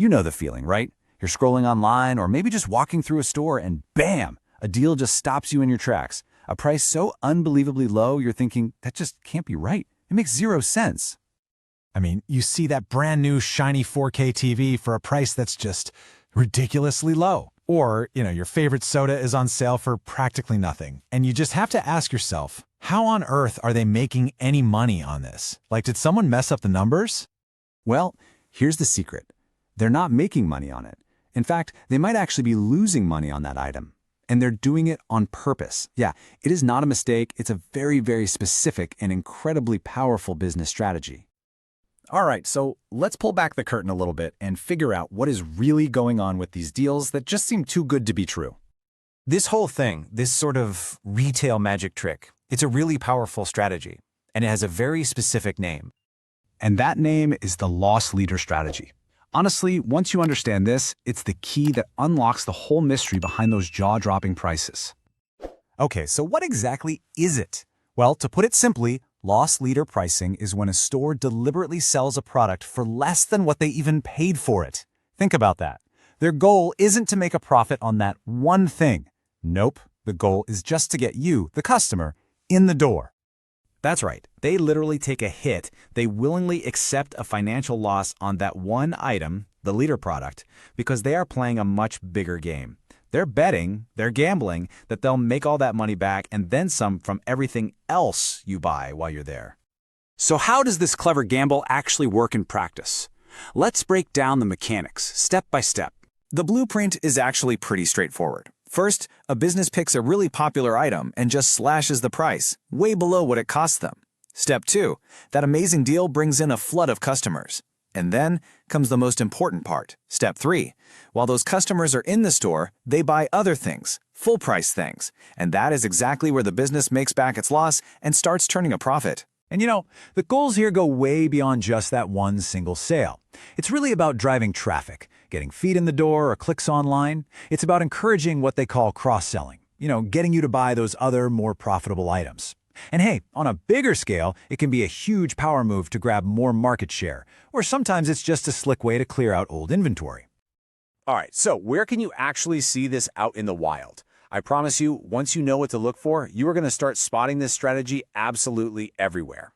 You know the feeling, right? You're scrolling online or maybe just walking through a store and bam, a deal just stops you in your tracks. A price so unbelievably low, you're thinking, that just can't be right. It makes zero sense. I mean, you see that brand new shiny 4K TV for a price that's just ridiculously low. Or, your favorite soda is on sale for practically nothing. And you just have to ask yourself, how on earth are they making any money on this? Like, did someone mess up the numbers? Well, here's the secret. They're not making money on it. In fact, they might actually be losing money on that item. And they're doing it on purpose. Yeah, it is not a mistake. It's a very, very specific and incredibly powerful business strategy. All right, so let's pull back the curtain a little bit and figure out what is really going on with these deals that just seem too good to be true. This whole thing, this sort of retail magic trick, it's a really powerful strategy, and it has a very specific name. And that name is the loss leader strategy. Honestly, once you understand this, it's the key that unlocks the whole mystery behind those jaw-dropping prices. Okay, so what exactly is it? Well, to put it simply, loss leader pricing is when a store deliberately sells a product for less than what they even paid for it. Think about that. Their goal isn't to make a profit on that one thing. Nope, the goal is just to get you, the customer, in the door. That's right. They literally take a hit. They willingly accept a financial loss on that one item, the leader product, because they are playing a much bigger game. They're betting, they're gambling, that they'll make all that money back and then some from everything else you buy while you're there. So how does this clever gamble actually work in practice? Let's break down the mechanics, step by step. The blueprint is actually pretty straightforward. First, a business picks a really popular item and just slashes the price, way below what it costs them. Step 2, that amazing deal brings in a flood of customers. And then comes the most important part, Step 3. While those customers are in the store, they buy other things, full-price things. And that is exactly where the business makes back its loss and starts turning a profit. And the goals here go way beyond just that one single sale. It's really about driving traffic, getting feet in the door or clicks online. It's about encouraging what they call cross-selling, getting you to buy those other more profitable items. And hey, on a bigger scale, it can be a huge power move to grab more market share, or sometimes it's just a slick way to clear out old inventory. All right, so where can you actually see this out in the wild? I promise you, once you know what to look for, you are going to start spotting this strategy absolutely everywhere.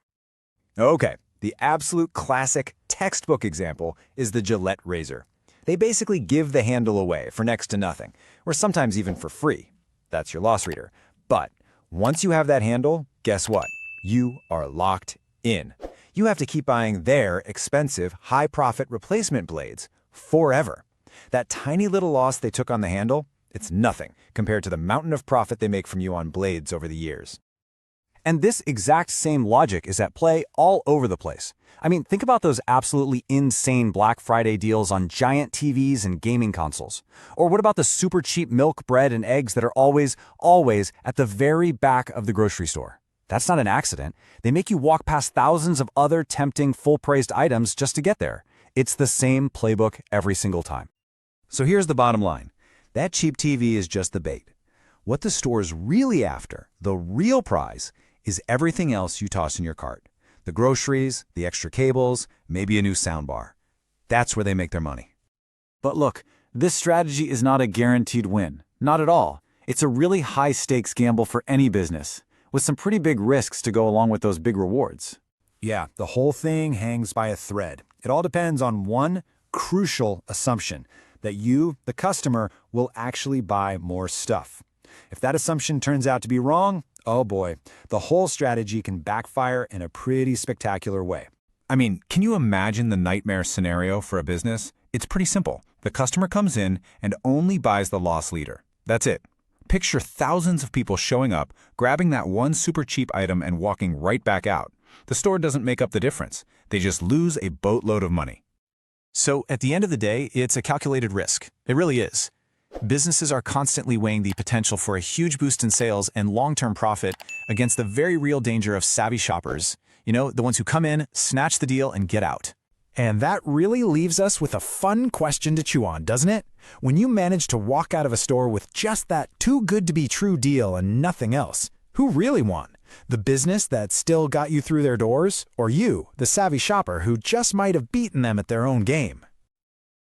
Okay, the absolute classic textbook example is the Gillette razor. They basically give the handle away for next to nothing, or sometimes even for free. That's your loss leader. But once you have that handle, guess what? You are locked in. You have to keep buying their expensive, high-profit replacement blades forever. That tiny little loss they took on the handle, it's nothing compared to the mountain of profit they make from you on blades over the years. And this exact same logic is at play all over the place. I mean, think about those absolutely insane Black Friday deals on giant TVs and gaming consoles. Or what about the super cheap milk, bread, and eggs that are always at the very back of the grocery store? That's not an accident. They make you walk past thousands of other tempting, full-priced items just to get there. It's the same playbook every single time. So here's the bottom line. That cheap TV is just the bait. What the store is really after, the real prize, is everything else you toss in your cart. The groceries, the extra cables, maybe a new soundbar. That's where they make their money. But look, this strategy is not a guaranteed win. Not at all. It's a really high-stakes gamble for any business, with some pretty big risks to go along with those big rewards. Yeah, the whole thing hangs by a thread. It all depends on one crucial assumption, that you, the customer, will actually buy more stuff. If that assumption turns out to be wrong, oh boy, the whole strategy can backfire in a pretty spectacular way. I mean, can you imagine the nightmare scenario for a business? It's pretty simple. The customer comes in and only buys the loss leader. That's it. Picture thousands of people showing up, grabbing that one super cheap item and walking right back out. The store doesn't make up the difference. They just lose a boatload of money. So at the end of the day, it's a calculated risk. It really is. Businesses are constantly weighing the potential for a huge boost in sales and long-term profit against the very real danger of savvy shoppers. The ones who come in, snatch the deal, and get out. And that really leaves us with a fun question to chew on, doesn't it? When you manage to walk out of a store with just that too-good-to-be-true deal and nothing else, who really won? The business that still got you through their doors, or you, the savvy shopper who just might have beaten them at their own game?